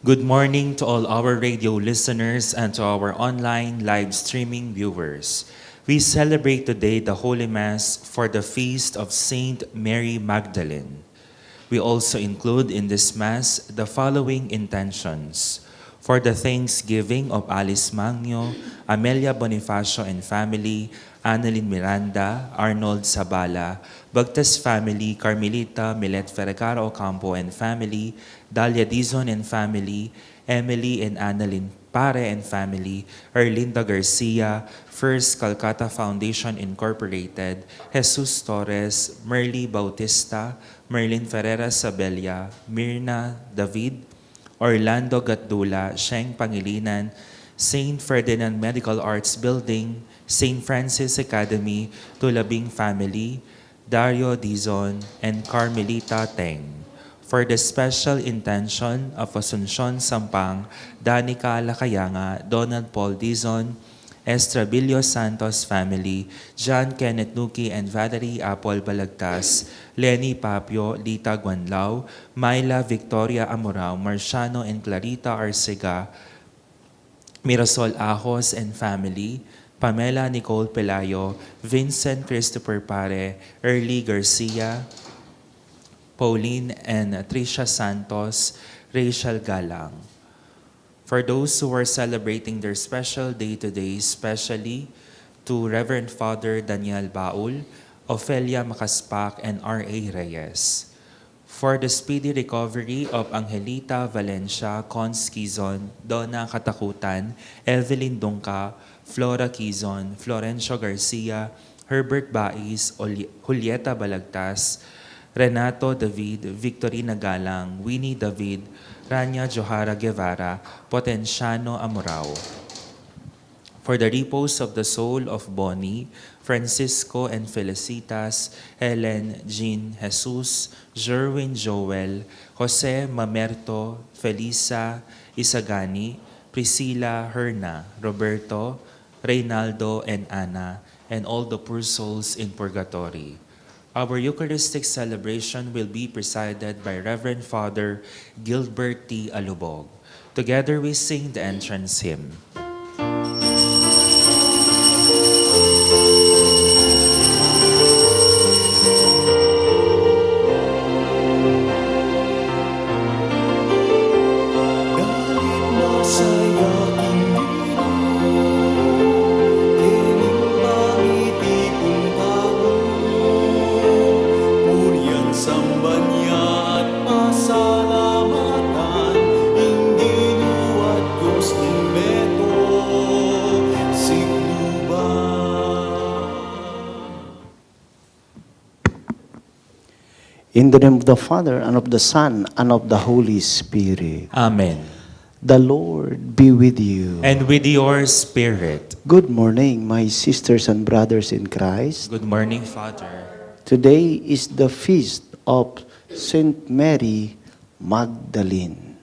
Good morning to all our radio listeners and to our online live streaming viewers. We celebrate today the Holy Mass for the feast of Saint Mary Magdalene. We also include in this Mass the following intentions: for the thanksgiving of Alice Magno, Amelia Bonifacio and family, Annalyn Miranda, Arnold Sabala, Bagtas family, Carmelita Milet Ferragaro Ocampo and family, Dalia Dizon and family, Emily and Annalyn Pare and family, Erlinda Garcia, First Calcutta Foundation Incorporated, Jesus Torres, Merly Bautista, Merlin Ferreira Sabella, Mirna David, Orlando Gatdula, Sheng Pangilinan, St. Ferdinand Medical Arts Building, St. Francis Academy, Tulabing Family, Dario Dizon, and Carmelita Teng. For the special intention of Asuncion Sampang, Danica Lacayanga, Donald Paul Dizon, Estrabillo Santos family, John Kenneth Nuki and Valerie Apple Balagtas, Lenny Papio, Lita Guanlao, Myla Victoria Amorao, Marciano and Clarita Arcega, Mirasol Ajos and family, Pamela Nicole Pelayo, Vincent Christopher Pare, Early Garcia, Pauline and Tricia Santos, Rachel Galang. For those who are celebrating their special day today, especially to Reverend Father Daniel Baul, Ofelia Makaspak, and R.A. Reyes. For the speedy recovery of Angelita Valencia, Cons Quizon, Donna Katakutan, Evelyn Dungka, Flora Quizon, Florencio Garcia, Herbert Bais, Julieta Balagtas, Renato David, Victorina Galang, Winnie David, Rania Johara Guevara, Potenciano Amorao. For the repose of the soul of Bonnie, Francisco and Felicitas, Helen, Jean, Jesus, Jerwin Joel, Jose Mamerto, Felisa, Isagani, Priscilla, Herna, Roberto, Reynaldo, and Ana, and all the poor souls in purgatory. Our Eucharistic celebration will be presided by Reverend Father Gilbert T. Alubog. Together we sing the entrance hymn. In the name of the Father, and of the Son, and of the Holy Spirit. Amen. The Lord be with you. And with your spirit. Good morning, my sisters and brothers in Christ. Good morning, Father. Today is the feast of Saint Mary Magdalene.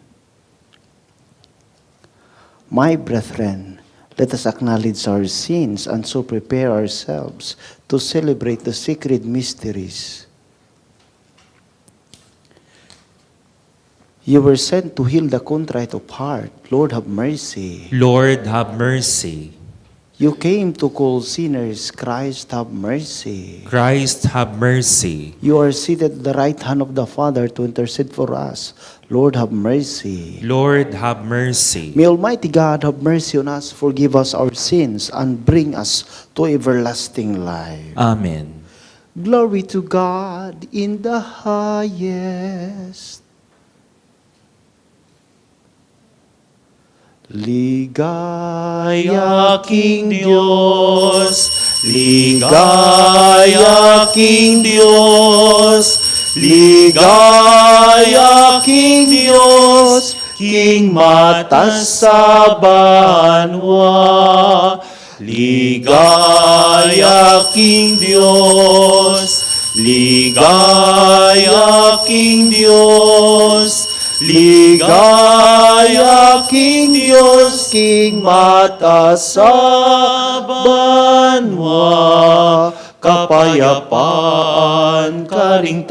My brethren, let us acknowledge our sins and so prepare ourselves to celebrate the sacred mysteries. You were sent to heal the contrite of heart. Lord, have mercy. Lord, have mercy. You came to call sinners. Christ, have mercy. Christ, have mercy. You are seated at the right hand of the Father to intercede for us. Lord, have mercy. Lord, have mercy. May Almighty God have mercy on us, forgive us our sins, and bring us to everlasting life. Amen. Glory to God in the highest. Ligaya King Diyos, ligaya King Diyos, ligaya King Diyos, King Matas sa banwa. Ligaya King Diyos, ligaya King Diyos, ligaya King Diyos, King Mata sa banwa. Kapayapaan karing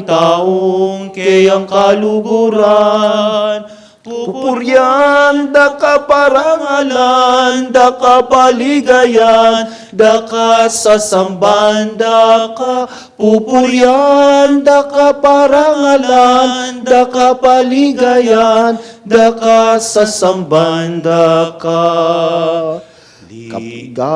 taong kayang kaluguran. Pupuryan, da kaparangalan, da kapaligayan, da kasasamban, da ka pupuryan, da kaparangalan, da kapaligayan, da kasasamban, da ka. Ligaya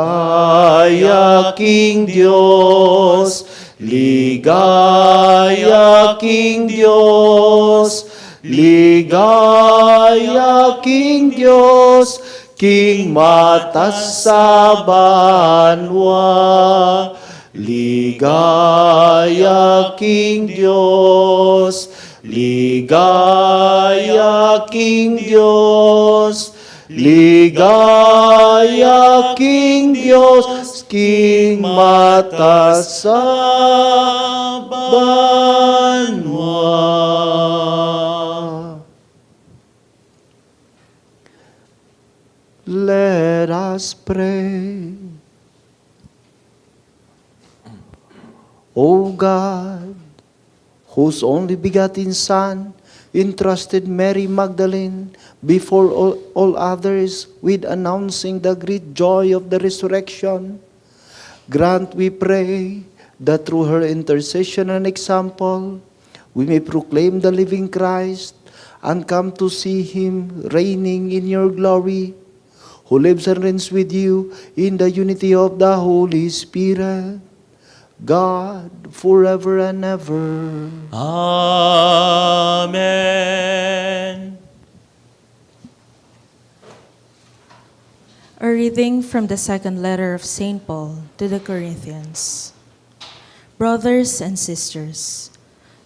King Diyos, ligaya King Diyos, ligaya King Diyos, King Matas sa banwa. Ligaya King Diyos, ligaya King Diyos, ligaya King Diyos, King Matas sa banwa. Let us pray. O God, whose only begotten Son entrusted Mary Magdalene before all others with announcing the great joy of the resurrection, grant, we pray, that through her intercession and example, we may proclaim the living Christ and come to see Him reigning in your glory, who lives and reigns with you in the unity of the Holy Spirit, God, forever and ever. Amen. A reading from the second letter of St. Paul to the Corinthians. Brothers and sisters,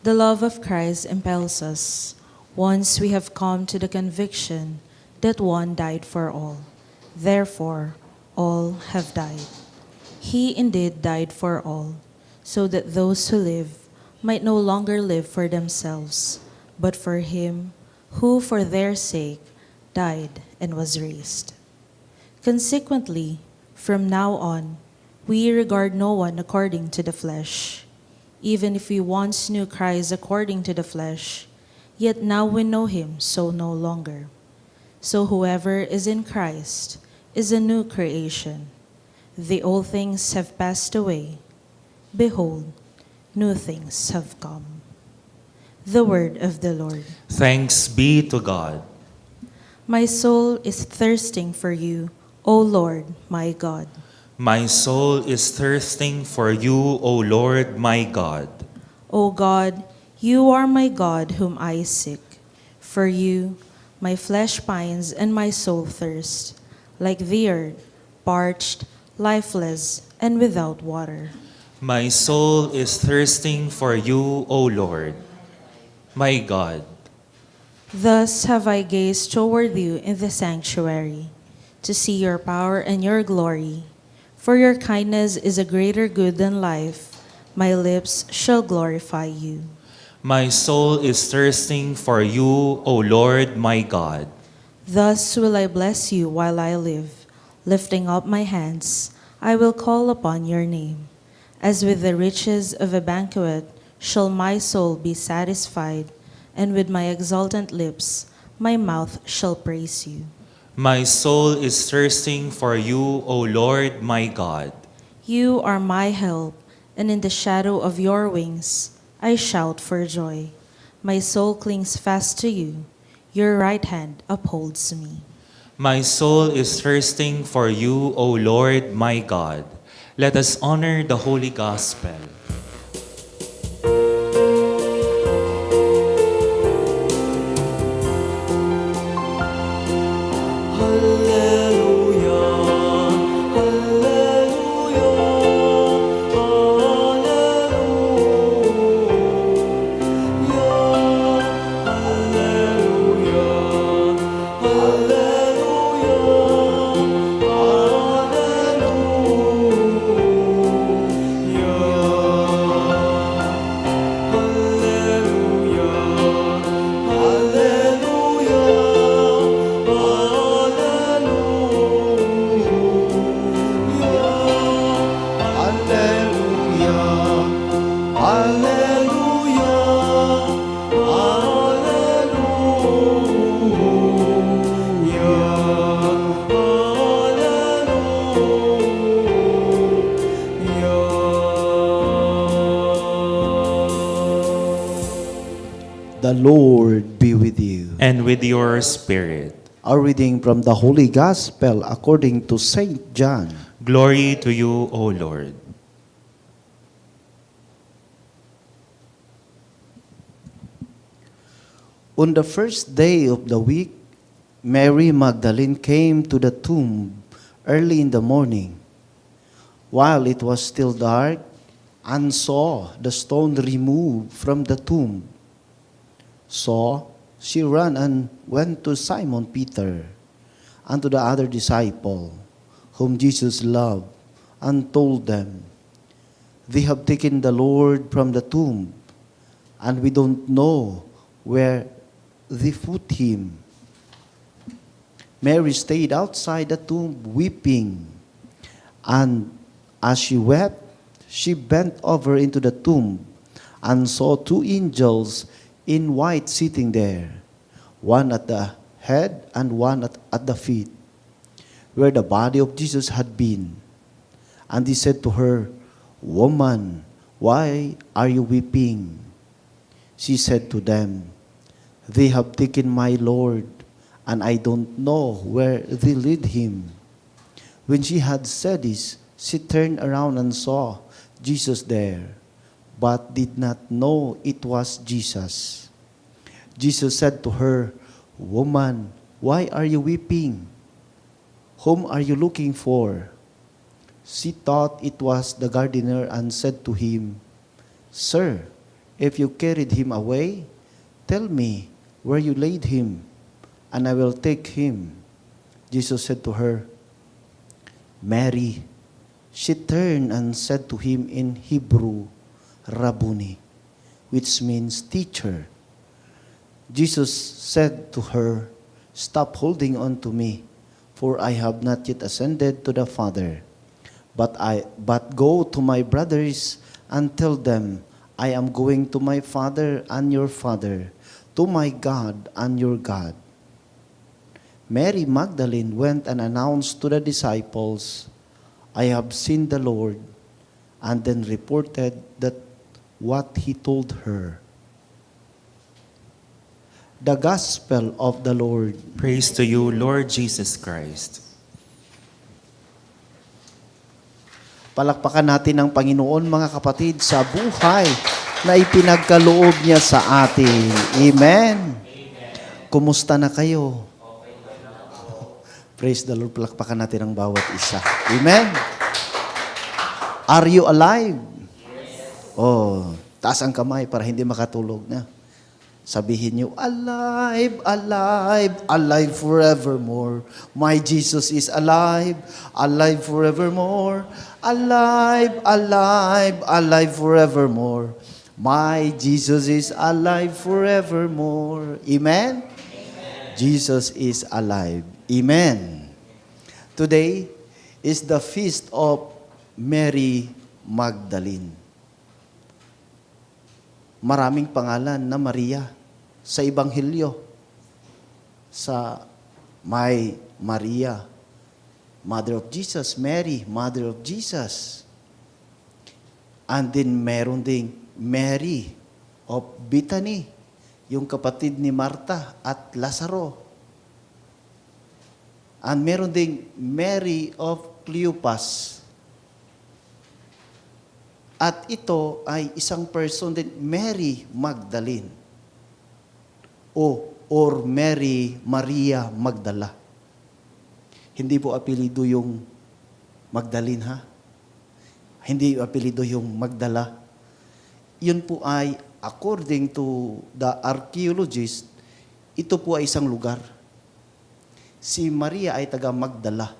the love of Christ impels us, once we have come to the conviction that one died for all. Therefore, all have died. He indeed died for all, so that those who live might no longer live for themselves, but for Him who for their sake died and was raised. Consequently, from now on, we regard no one according to the flesh. Even if we once knew Christ according to the flesh, yet now we know Him so no longer. So whoever is in Christ is a new creation. The old things have passed away. Behold, new things have come. The word of the Lord. Thanks be to God. My soul is thirsting for you, O Lord, my God. My soul is thirsting for you, O Lord, my God. O God, you are my God whom I seek. For you, my flesh pines and my soul thirsts, like the earth, parched, lifeless, and without water. My soul is thirsting for you, O Lord, my God. Thus have I gazed toward you in the sanctuary, to see your power and your glory. For your kindness is a greater good than life. My lips shall glorify you. My soul is thirsting for you, O Lord, my God. Thus will I bless you while I live. Lifting up my hands, I will call upon your name. As with the riches of a banquet shall my soul be satisfied, and with my exultant lips my mouth shall praise you. My soul is thirsting for you, O Lord, my God. You are my help, and in the shadow of your wings I shout for joy. My soul clings fast to you. Your right hand upholds me. My soul is thirsting for you, O Lord, my God. Let us honor the Holy Gospel. The Lord be with you. And with your spirit. A reading from the Holy Gospel according to Saint John. Glory to you, O Lord. On the first day of the week, Mary Magdalene came to the tomb early in the morning, while it was still dark, and saw the stone removed from the tomb. So she ran and went to Simon Peter and to the other disciple whom Jesus loved, and told them, "They have taken the Lord from the tomb, and we don't know where they put him." Mary stayed outside the tomb weeping. And as she wept, she bent over into the tomb and saw two angels in white sitting there, one at the head and one at the feet, where the body of Jesus had been. And he said to her, "Woman, why are you weeping?" She said to them, "They have taken my Lord, and I don't know where they laid him." When she had said this, she turned around and saw Jesus there, but did not know it was Jesus. Jesus said to her, "Woman, why are you weeping? Whom are you looking for?" She thought it was the gardener and said to him, "Sir, if you carried him away, tell me where you laid him, and I will take him." Jesus said to her, "Mary." She turned and said to him in Hebrew, "Rabboni," which means teacher. Jesus said to her, "Stop holding on to me, for I have not yet ascended to the Father. But go to my brothers and tell them, I am going to my Father and your Father, to my God and your God." Mary Magdalene went and announced to the disciples, "I have seen the Lord," and then reported that what he told her. The Gospel of the Lord. Praise to you, Lord Jesus Christ. Palakpakan natin ang Panginoon, mga kapatid, sa buhay na ipinagkaloob niya sa atin. Amen. Kumusta na kayo? Praise the Lord. Palakpakan natin ang bawat isa. Amen. Are you alive? Oh, taas ang kamay para hindi makatulog na. Sabihin niyo, alive, alive, alive forevermore. My Jesus is alive, alive forevermore. Alive, alive, alive forevermore. My Jesus is alive forevermore. Amen? Jesus is alive. Amen. Today is the feast of Mary Magdalene. Maraming pangalan na Maria sa Ebanghelyo. Sa may Maria, Mother of Jesus, Mary, Mother of Jesus. And then meron ding Mary of Bethany, yung kapatid ni Marta at Lazaro. And meron ding Mary of Cleopas. At ito ay isang person din, Mary Magdalene. Or Mary Maria Magdala. Hindi po apelido yung Magdalene, ha? Hindi apelido yung Magdala. Yun po ay, according to the archaeologist, ito po ay isang lugar. Si Maria ay taga Magdala.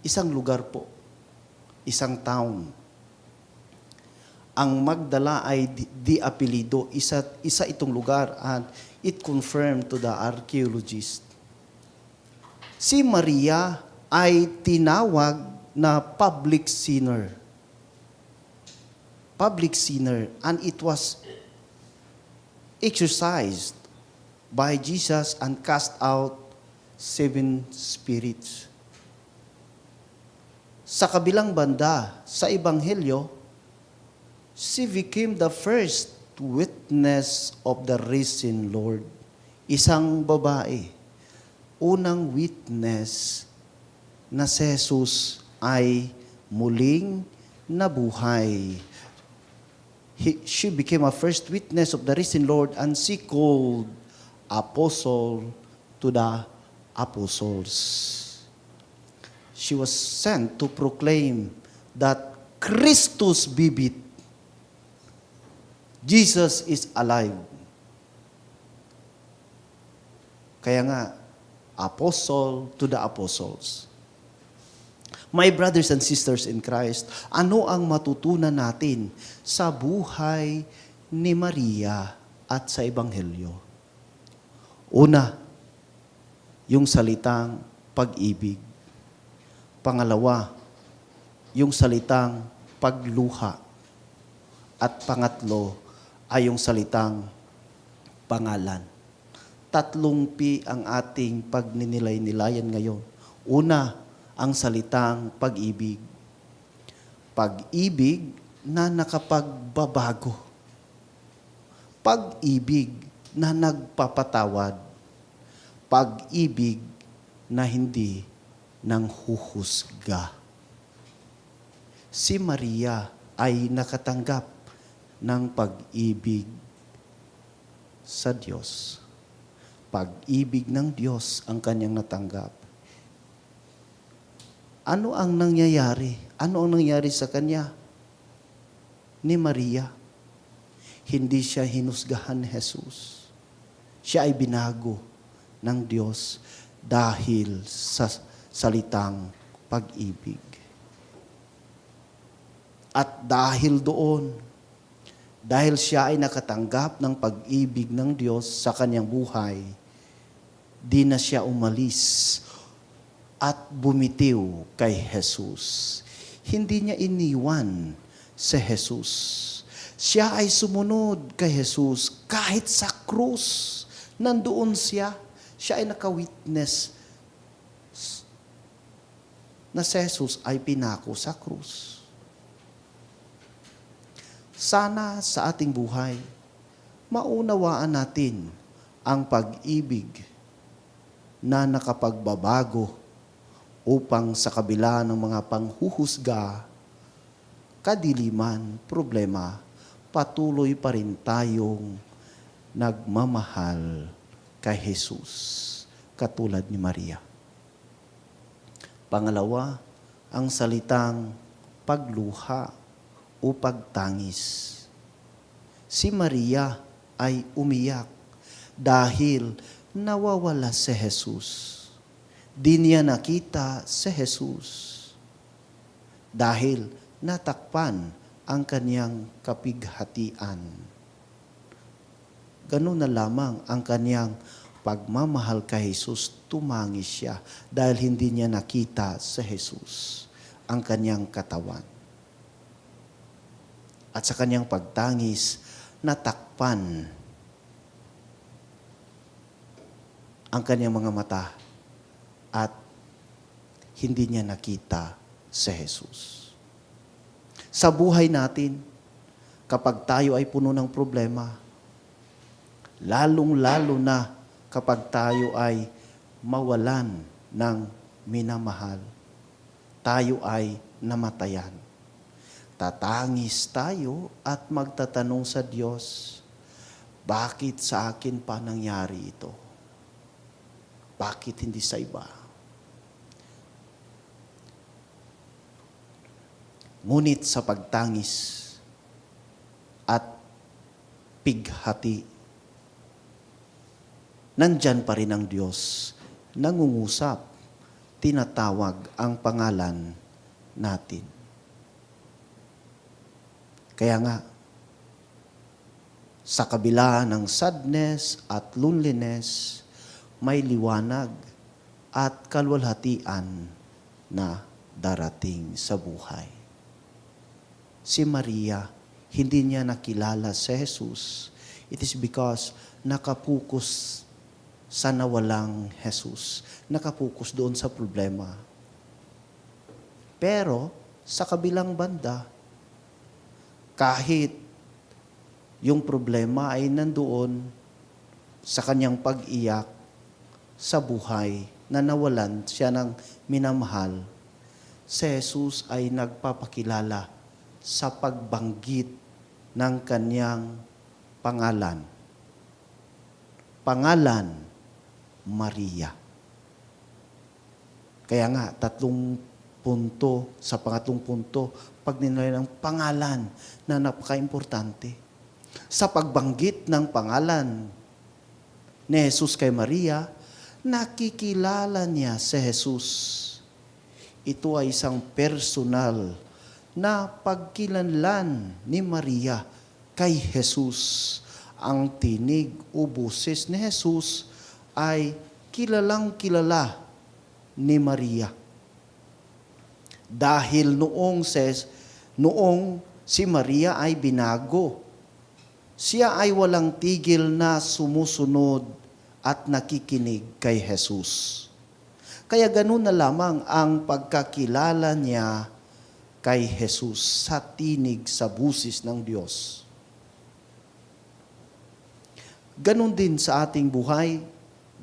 Isang lugar po. Isang town. Ang Magdala ay di apelido, isa itong lugar, and it confirmed to the archaeologist. Si Maria ay tinawag na public sinner. Public sinner, and it was exorcised by Jesus and cast out 7 spirits. Sa kabilang banda, sa Ebanghelyo, she became the first witness of the risen Lord. Isang babae, unang witness na si Jesus ay muling nabuhay. She became a first witness of the risen Lord, and she called apostle to the apostles. She was sent to proclaim that Christus vivit. Jesus is alive. Kaya nga, apostle to the apostles. My brothers and sisters in Christ, ano ang matutunan natin sa buhay ni Maria at sa Ebanghelyo? Una, yung salitang pag-ibig. Pangalawa, yung salitang pagluha. At pangatlo ay yung salitang pangalan. 3 P ang ating pagninilay-nilayan ngayon. Una, ang salitang pag-ibig. Pag-ibig na nakapagbabago. Pag-ibig na nagpapatawad. Pag-ibig na hindi nanghuhusga. Si Maria ay nakatanggap ng pag-ibig sa Diyos. Pag-ibig ng Diyos ang kanyang natanggap. Ano ang nangyayari? Ano ang nangyari sa kanya? Ni Maria. Hindi siya hinusgahan ni Jesus. Siya ay binago ng Diyos dahil sa salitang pag-ibig. At dahil doon, dahil siya ay nakatanggap ng pag-ibig ng Diyos sa kanyang buhay, di na siya umalis at bumitiw kay Jesus. Hindi niya iniwan si Jesus. Siya ay sumunod kay Jesus kahit sa krus. Nandoon siya. Siya ay naka-witness na si Jesus ay pinako sa krus. Sana sa ating buhay, maunawaan natin ang pag-ibig na nakapagbabago upang sa kabila ng mga panghuhusga, kadiliman, problema, patuloy pa rin tayong nagmamahal kay Jesus, katulad ni Maria. Pangalawa, ang salitang pagluha o pagtangis. Si Maria ay umiyak dahil nawawala si Jesus. Di niya nakita si Jesus dahil natakpan ang kanyang kapighatian. Ganun na lamang ang kanyang pagmamahal kay Jesus, tumangis siya dahil hindi niya nakita si Jesus, ang kanyang katawan. At sa kanyang pagtangis, natakpan ang kanyang mga mata at hindi niya nakita si Jesus. Sa buhay natin, kapag tayo ay puno ng problema, lalong-lalo na kapag tayo ay mawalan ng minamahal, tayo ay namatayan. Tatangis tayo at magtatanong sa Diyos, bakit sa akin pa nangyari ito? Bakit hindi sa iba? Ngunit sa pagtangis at pighati, nandyan pa rin ang Diyos, nangungusap, tinatawag ang pangalan natin. Kaya nga, sa kabila ng sadness at loneliness, may liwanag at kalwalhatian na darating sa buhay. Si Maria, hindi niya nakilala si Jesus. It is because nakapokus sa nawalang Jesus. Nakapokus doon sa problema. Pero, sa kabilang banda, kahit yung problema ay nandoon sa kanyang pag-iyak sa buhay na nawalan siya ng minamahal, si Jesus ay nagpapakilala sa pagbanggit ng kanyang pangalan. Pangalan, Maria. Kaya nga, 3 punto, sa pangatlong punto, pagninilay ng pangalan na napaka-importante. Sa pagbanggit ng pangalan ni Jesus kay Maria, nakikilala niya si Jesus. Ito ay isang personal na pagkilanlan ni Maria kay Jesus. Ang tinig o boses ni Jesus ay kilalang kilala ni Maria. Dahil noong si Maria ay binago, siya ay walang tigil na sumusunod at nakikinig kay Jesus. Kaya ganun na lamang ang pagkakilala niya kay Jesus sa tinig sa busis ng Diyos. Ganun din sa ating buhay,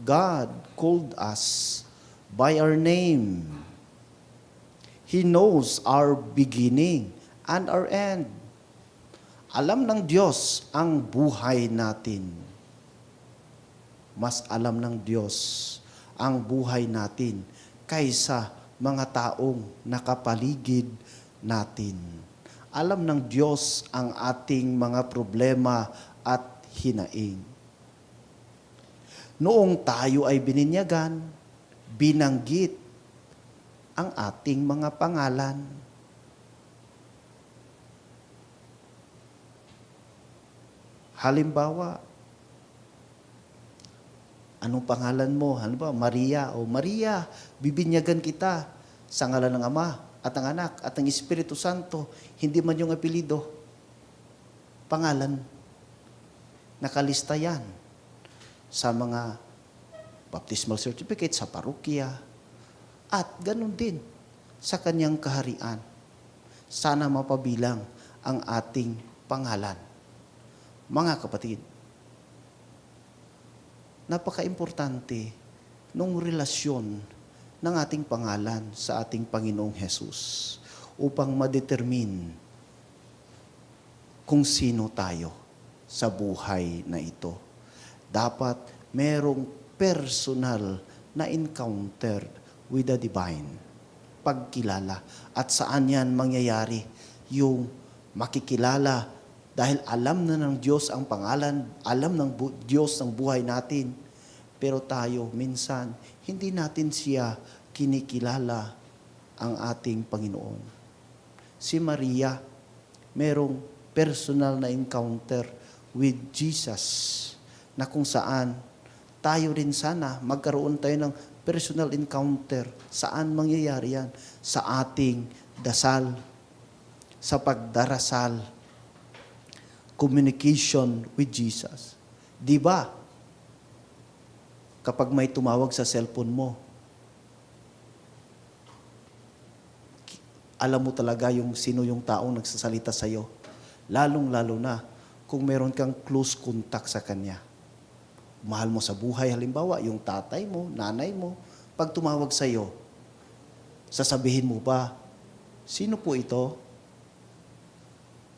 God called us by our name. He knows our beginning and our end. Alam ng Diyos ang buhay natin. Mas alam ng Diyos ang buhay natin kaysa mga taong nakapaligid natin. Alam ng Diyos ang ating mga problema at hinaing. Noong tayo ay bininyagan, binanggit ang ating mga pangalan. Halimbawa, anong pangalan mo? Halimbawa, Maria. O Maria, bibinyagan kita sa ngalan ng Ama at ng Anak at ng Espiritu Santo. Hindi man yung apelido. Pangalan. Nakalista yan sa mga baptismal certificate, sa parokya, at ganun din sa kanyang kaharian. Sana mapabilang ang ating pangalan. Mga kapatid, napaka-importante ng relasyon ng ating pangalan sa ating Panginoong Hesus upang ma-determine kung sino tayo sa buhay na ito. Dapat merong personal na encounter with the divine. Pagkilala. At saan yan mangyayari? Yung makikilala dahil alam na ng Diyos ang pangalan, alam ng Diyos ang buhay natin. Pero tayo, minsan, hindi natin siya kinikilala ang ating Panginoon. Si Maria, merong personal na encounter with Jesus na kung saan tayo rin sana magkaroon tayo ng personal encounter. Saan mangyayari yan? Sa ating dasal, sa pagdarasal, communication with Jesus. Di ba? Kapag may tumawag sa cellphone mo, alam mo talaga yung sino yung taong nagsasalita sa iyo. Lalong-lalo na kung meron kang close contact sa kanya. Mahal mo sa buhay, halimbawa, yung tatay mo, nanay mo, pag tumawag sa iyo, sasabihin mo ba, sino po ito?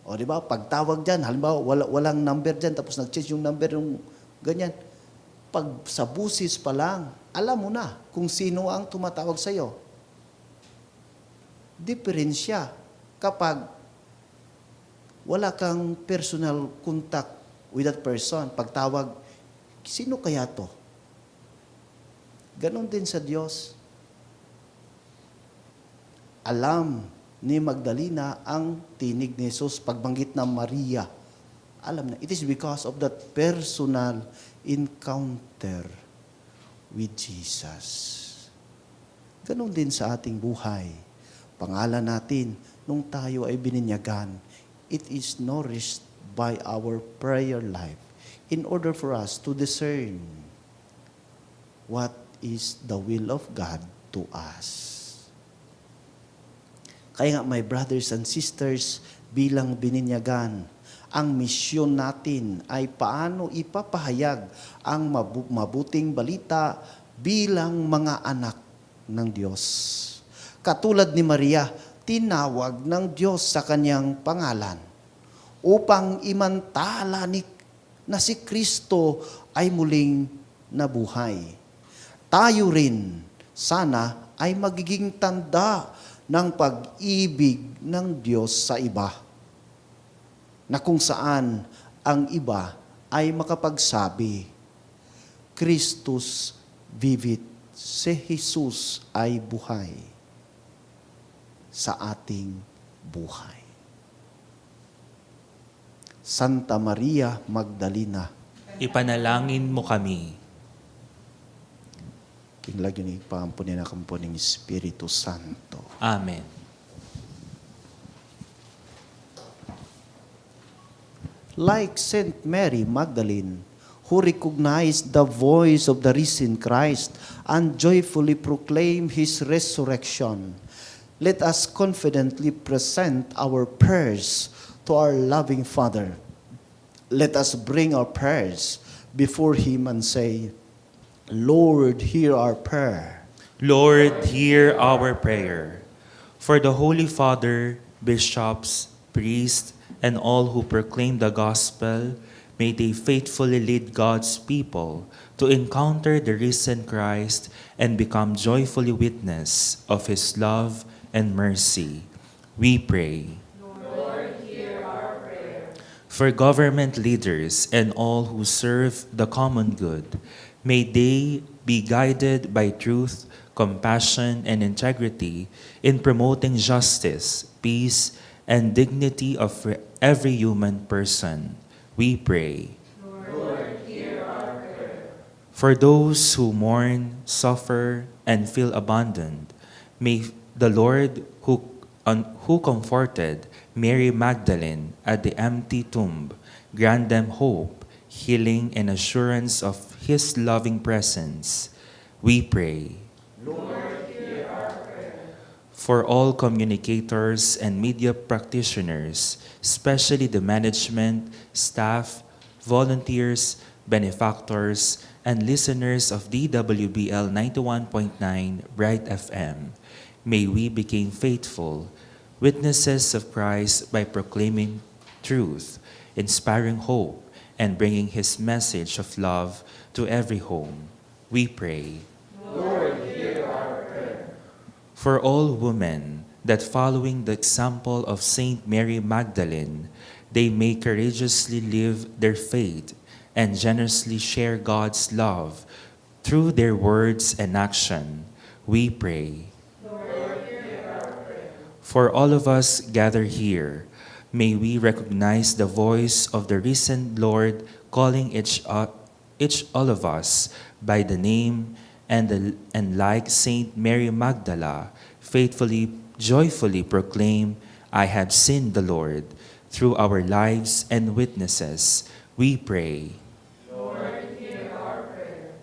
O di ba, pag tawag dyan, halimbawa, walang number dyan, tapos nag-change yung number yung ganyan. Pag sa busis pa lang, alam mo na kung sino ang tumatawag sa iyo. Diferensya kapag wala kang personal contact with that person. Pag tawag, sino kaya to? Ganon din sa Diyos. Alam ni Magdalena ang tinig ni Jesus pagbanggit ng Maria. Alam na, it is because of that personal encounter with Jesus. Ganon din sa ating buhay. Pangalan natin, nung tayo ay bininyagan, it is nourished by our prayer life in order for us to discern what is the will of God to us. Kaya nga, my brothers and sisters, bilang bininyagan, ang misyon natin ay paano ipapahayag ang mabuting balita bilang mga anak ng Diyos. Katulad ni Maria, tinawag ng Diyos sa kanyang pangalan upang imantala na si Kristo ay muling nabuhay. Tayo rin sana ay magiging tanda ng pag-ibig ng Diyos sa iba, na kung saan ang iba ay makapagsabi, Christus vivit, si Jesus ay buhay sa ating buhay. Santa Maria Magdalena, Ipanalangin mo kami. Kinlagyo ni pampunin na kampuning Espiritu Santo. Amen. Like Saint Mary Magdalene, who recognized the voice of the risen Christ and joyfully proclaimed his resurrection, let us confidently present our prayers to our loving Father. Let us bring our prayers before him and say, Lord, hear our prayer. Lord, hear our prayer. For the Holy Father, bishops, priests, and all who proclaim the gospel, may they faithfully lead God's people to encounter the risen Christ and become joyfully witness of his love and mercy. We pray. For government leaders and all who serve the common good, may they be guided by truth, compassion, and integrity in promoting justice, peace, and dignity of every human person. We pray. For those who mourn, suffer, and feel abandoned, may the Lord who comforted Mary Magdalene at the empty tomb grant them hope, healing, and assurance of his loving presence. We pray. For all communicators and media practitioners, especially the management, staff, volunteers, benefactors, and listeners of DWBL 91.9 Bright FM, may we become faithful witnesses of Christ by proclaiming truth, inspiring hope, and bringing his message of love to every home. We pray. For all women, that following the example of Saint Mary Magdalene, they may courageously live their faith and generously share God's love through their words and action. We pray. For all of us gathered here, may we recognize the voice of the risen Lord calling each all of us by the name and like Saint Mary Magdala, faithfully, joyfully proclaim, I have seen the Lord. Through our lives and witnesses, we pray.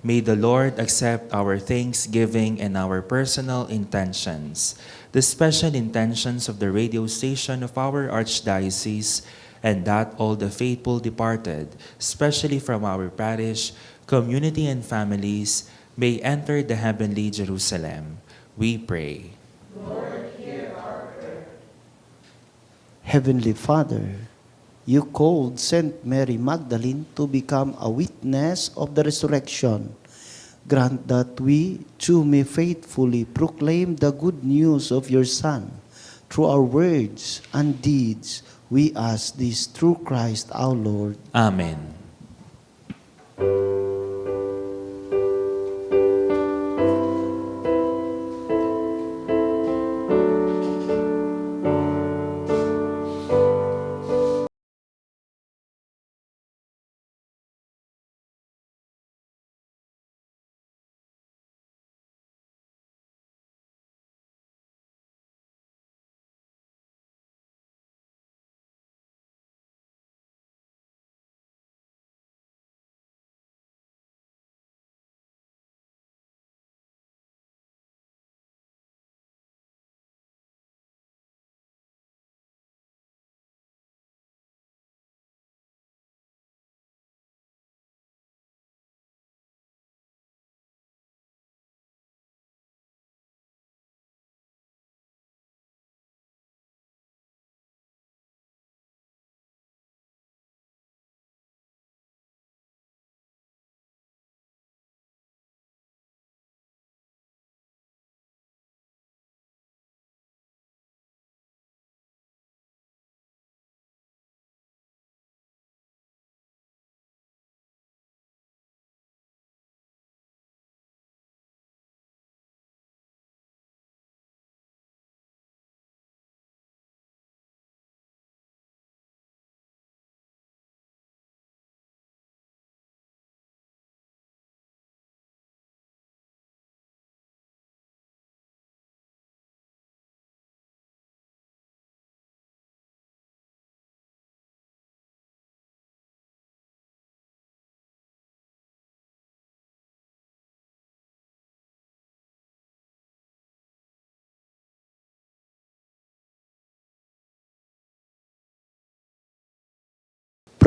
May the Lord accept our thanksgiving and our personal intentions, the special intentions of the radio station of our Archdiocese, and that all the faithful departed, especially from our parish, community, and families, may enter the heavenly Jerusalem. We pray. Heavenly Father, you called Saint Mary Magdalene to become a witness of the resurrection. Grant that we too may faithfully proclaim the good news of your Son. Through our words and deeds, we ask this through Christ our Lord. Amen.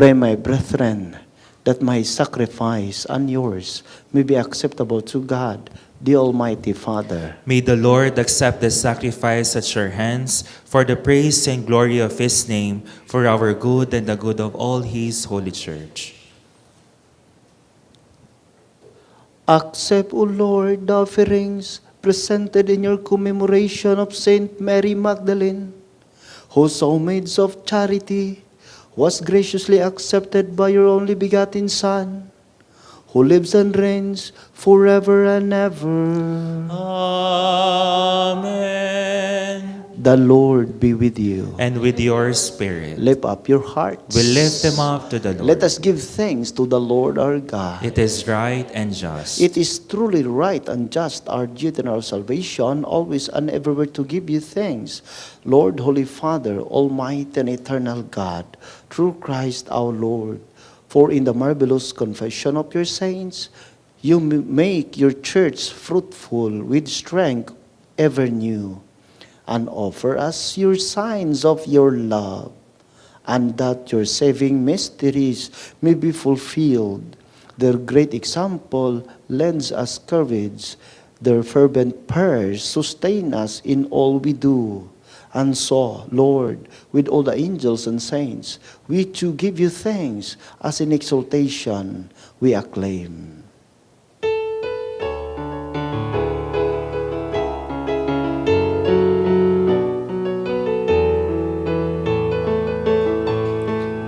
Pray, my brethren, that my sacrifice and yours may be acceptable to God, the Almighty Father. May the Lord accept the sacrifice at your hands for the praise and glory of his name, for our good and the good of all his holy church. Accept, O Lord, the offerings presented in your commemoration of Saint Mary Magdalene, whose homage of charity was graciously accepted by your only begotten Son, who lives and reigns forever and ever. Amen. The Lord be with you. And with your spirit, Lift up your hearts. we lift them up to the Lord. Let us give thanks to the Lord our God. It is right and just. It is truly right and just, our duty and our salvation, always and everywhere to give you thanks, Lord, Holy Father, Almighty and eternal God, through Christ our Lord. For in the marvelous confession of your saints, you make your church fruitful with strength ever new, and offer us your signs of your love, and that your saving mysteries may be fulfilled. Their great example lends us courage. Their fervent prayers sustain us in all we do. And so, Lord, with all the angels and saints, we too give you thanks, as in exaltation we acclaim.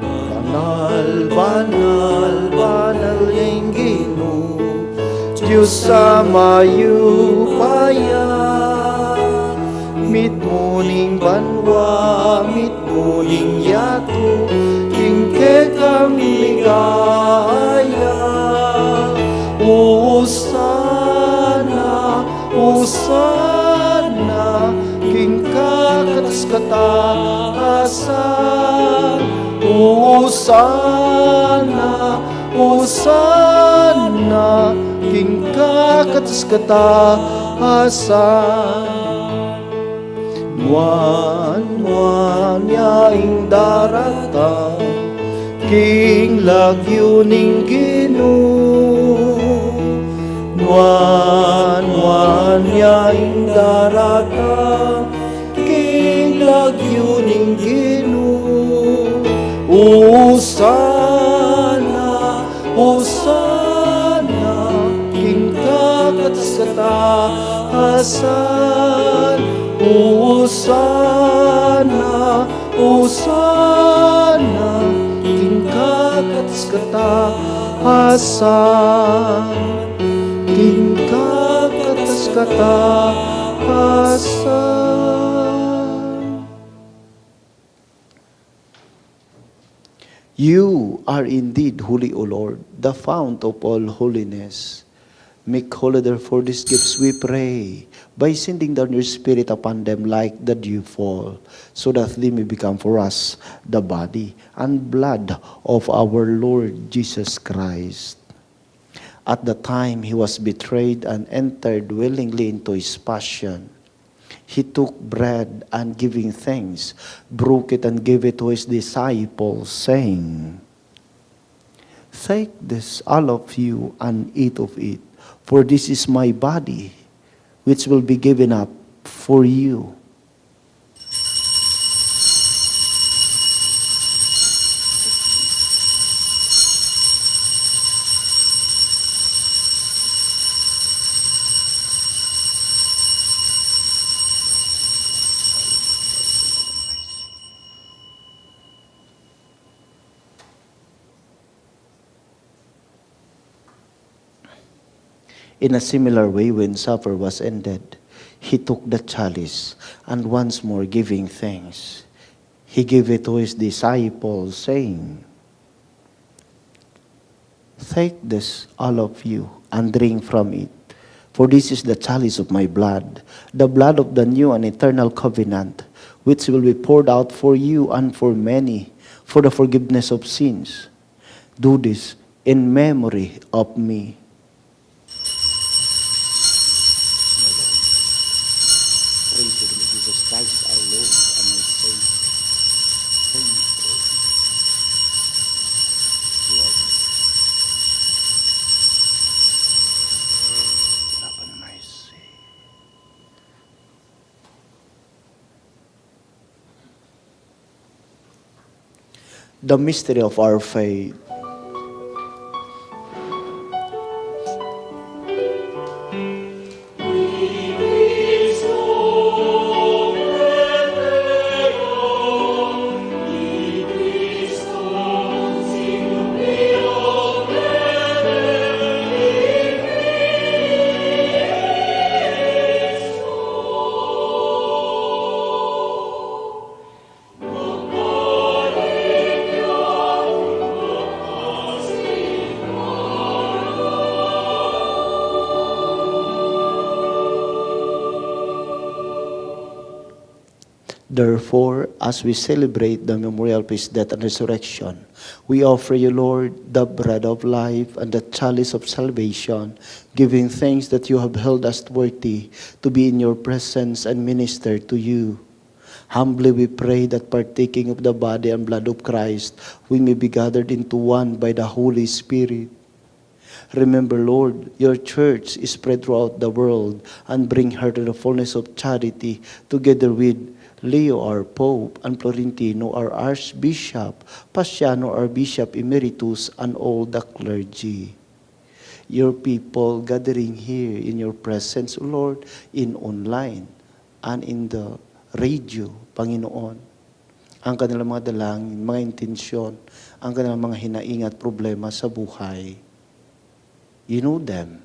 Banal, banal, banal ang Ginoo, Diyos sa mayupayan. Mitmuning banwa, mitmuning yato, tingke kang ligaya. Usana, usana, kingka katas kataasan. Usana, usana, kingka katas kataasan. Nuan yaing darata, king lagyo ning Ginoo. Nuan yaing darata, king lagyo ning Ginoo. Usana, usana, king kakatas kataasan. Usana, usana, tingkat at kataasan, tingkat at kataasan. You are indeed holy, O Lord, the fount of all holiness. Make holy therefore these gifts, we pray, by sending down your Spirit upon them like the dew fall, so that they may become for us the body and blood of our Lord Jesus Christ. At the time he was betrayed and entered willingly into his passion, he took bread and giving thanks, broke it and gave it to his disciples, saying, "Take this, all of you, and eat of it. For this is my body, which will be given up for you." In a similar way, when supper was ended, he took the chalice, and once more giving thanks, he gave it to his disciples, saying, "Take this, all of you, and drink from it. For this is the chalice of my blood, the blood of the new and eternal covenant, which will be poured out for you and for many, for the forgiveness of sins. Do this in memory of me." Praise to the Lord Jesus Christ, our Lord and our Savior. Thank you, Lord. The mystery of our faith. Therefore, as we celebrate the memorial of his death and resurrection, we offer you, Lord, the bread of life and the chalice of salvation, giving thanks that you have held us worthy to be in your presence and minister to you. Humbly we pray that partaking of the body and blood of Christ, we may be gathered into one by the Holy Spirit. Remember, Lord, your church is spread throughout the world, and bring her to the fullness of charity, together with Leo, our Pope, and Florentino, our Archbishop, Paciano, our Bishop Emeritus, and all the clergy. Your people gathering here in your presence, O Lord, in online and in the radio, Panginoon. Ang kanilang mga dalangin, mga intensyon, ang kanilang mga hinaing at problema sa buhay. You know them,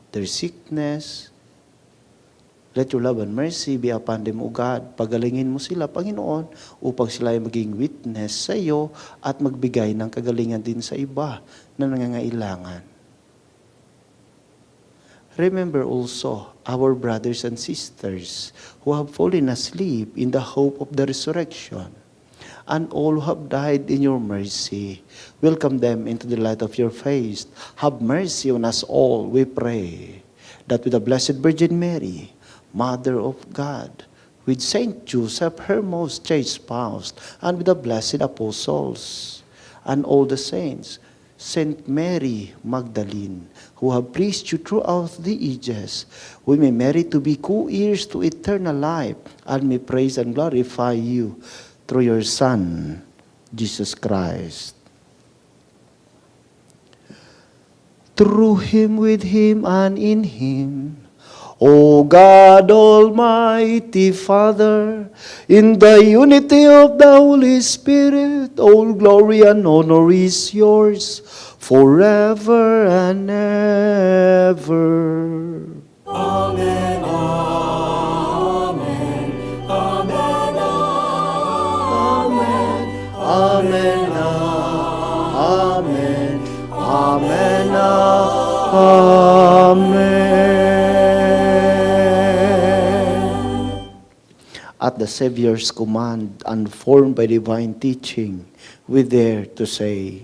their sickness. Let your love and mercy be upon them, O God. Pagalingin mo sila, Panginoon, upang sila ay maging witness sa iyo at magbigay ng kagalingan din sa iba na nangangailangan. Remember also our brothers and sisters who have fallen asleep in the hope of the resurrection, and all who have died in your mercy. Welcome them into the light of your face. Have mercy on us all, we pray, that with the Blessed Virgin Mary, Mother of God, with Saint Joseph, her most chaste spouse, and with the blessed apostles, and all the saints, Saint Mary Magdalene, who have preached you throughout the ages, we may merit to be co-heirs to eternal life, and may praise and glorify you through your Son, Jesus Christ. Through him, with him, and in him, O God, Almighty Father, in the unity of the Holy Spirit, all glory and honor is yours forever and ever. Amen, amen, amen, amen, amen, amen, amen, amen. At the Savior's command, and formed by divine teaching, we dare to say,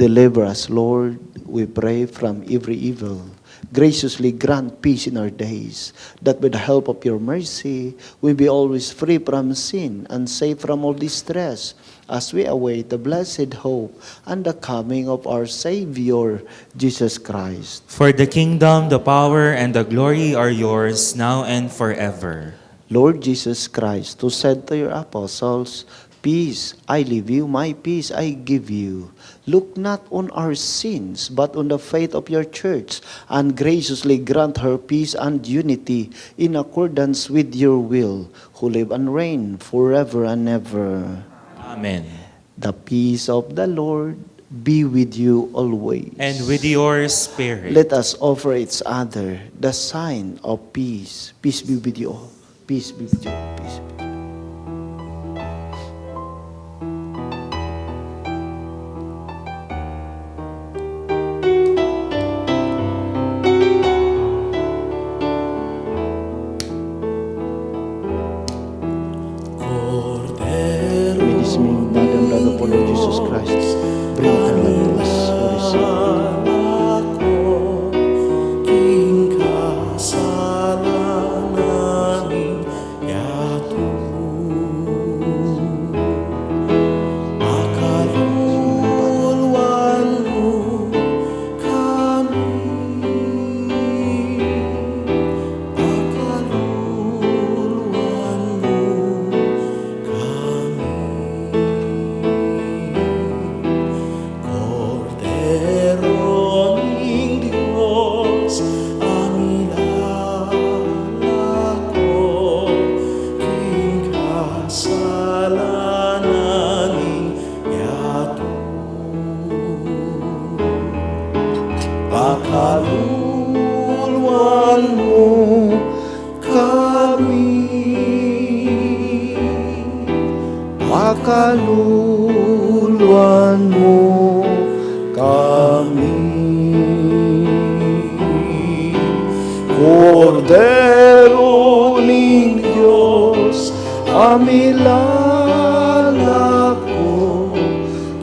Deliver us, Lord, we pray, from every evil. Graciously grant peace in our days, that with the help of your mercy, we be always free from sin and safe from all distress, as we await the blessed hope and the coming of our Savior, Jesus Christ. For the kingdom, the power, and the glory are yours, now and forever. Lord Jesus Christ, who said to your apostles, Peace I leave you, my peace I give you. Look not on our sins, but on the faith of your church, and graciously grant her peace and unity in accordance with your will, who live and reign forever and ever. Amen. The peace of the Lord be with you always. And with your spirit. Let us offer each other the sign of peace. Peace be with you all. Peace be with you. Peace be with you. May this mean body and blood of our Lord Jesus Christ bring eternal life to us who receive. Pakaluluan mo kami. Pakaluluan mo kami. Kordero ng Diyos, amilalako,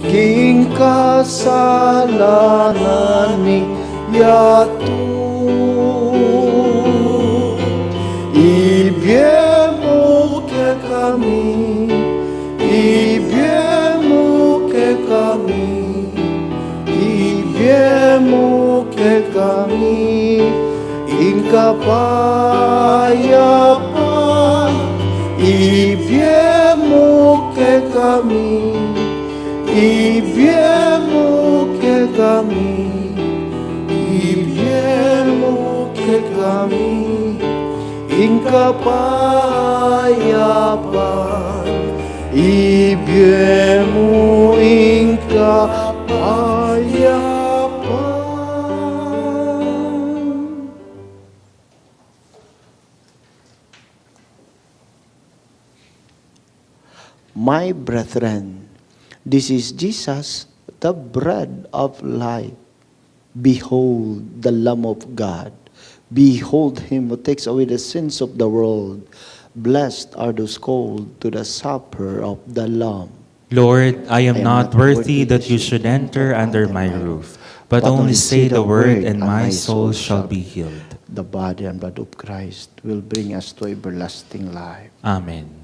king kasalanan ni yatu. Ibiemo ke kami, ibiemo ke kami, ibiemo ke kami, ingkapayapan, ibiemo ke kami, ibiemo ke kami, ibiemo ke kami, ingkapayapan, ibiemo ingkapayapan. My brethren, this is Jesus, the bread of life. Behold the Lamb of God. Behold him who takes away the sins of the world. Blessed are those called to the supper of the Lamb. Lord, I am not worthy that you should enter under my roof, but only say the word and my soul shall be healed. The body and blood of Christ will bring us to everlasting life. Amen.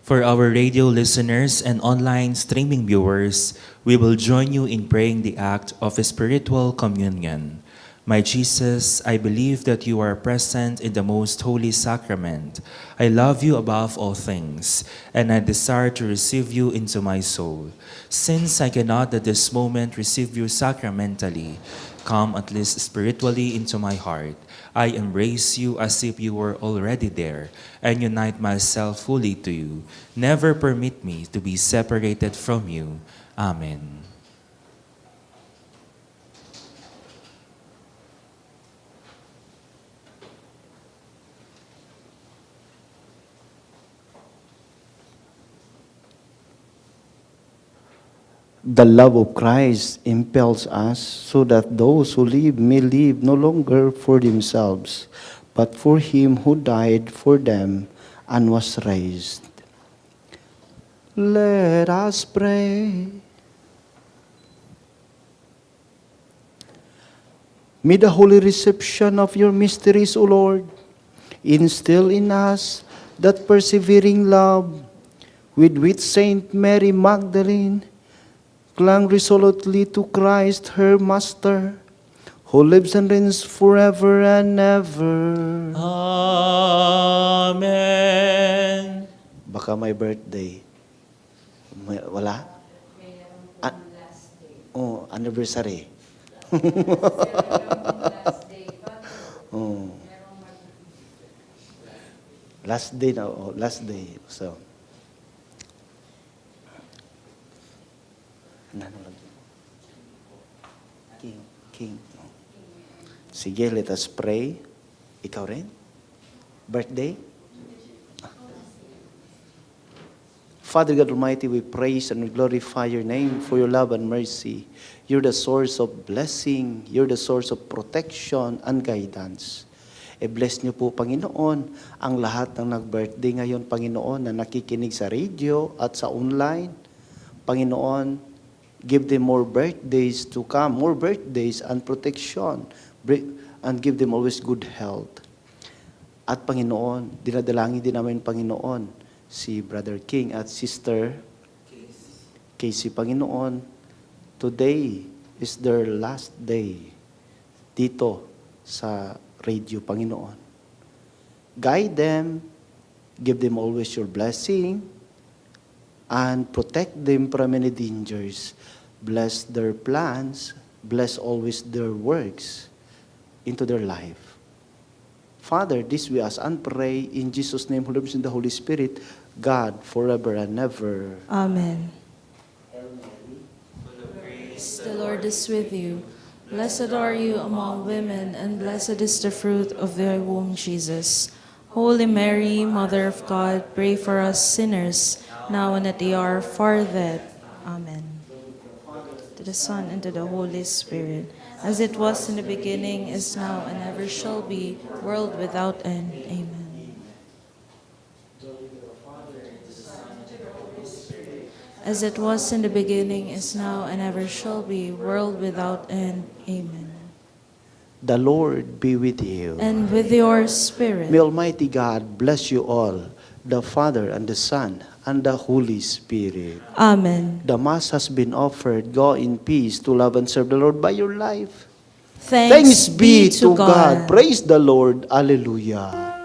For our radio listeners and online streaming viewers, we will join you in praying the act of spiritual communion. My Jesus, I believe that you are present in the most holy sacrament. I love you above all things, and I desire to receive you into my soul. Since I cannot at this moment receive you sacramentally, come at least spiritually into my heart. I embrace you as if you were already there, and unite myself fully to you. Never permit me to be separated from you. Amen. The love of Christ impels us so that those who live may live no longer for themselves, but for him who died for them and was raised. Let us pray. May the holy reception of your mysteries, O Lord, instill in us that persevering love with which Saint Mary Magdalene clung resolutely to Christ, her Master, who lives and reigns forever and ever. Amen. Baka may birthday. Wala? Oh, anniversary. Oh. Last day na, last day. So, King. Sige, let us pray. Ikaw rin? Birthday? Father God Almighty, we praise and we glorify your name for your love and mercy. You're the source of blessing. You're the source of protection and guidance. I-bless niyo po, Panginoon, ang lahat ng nag-birthday ngayon, Panginoon, na nakikinig sa radio at sa online. Panginoon, give them more birthdays to come, more birthdays and protection, and give them always good health. At Panginoon, dinadalangin din namin, Panginoon, si Brother King at Sister Casey, Panginoon. Today is their last day dito sa radio, Panginoon. Guide them, Give them always your blessing and protect them from any dangers. Bless their plans, bless always their works into their life. Father, this we ask and pray in Jesus' name, who lives in the Holy Spirit, God, forever and ever. Amen. The Lord is with you. Blessed are you among women, and blessed is the fruit of thy womb, Jesus. Holy Mary, Mother of God, pray for us sinners, now and at the hour of our death. Amen. To the Son, and to the Holy Spirit, as it was in the beginning, is now, and ever shall be, world without end. Amen. As it was in the beginning, is now, and ever shall be, world without end. Amen. The Lord be with you. And with your spirit. May Almighty God bless you all, the Father and the Son and the Holy Spirit. Amen. The Mass has been offered. Go in peace to love and serve the Lord by your life. Thanks be to God. Praise the Lord. Alleluia.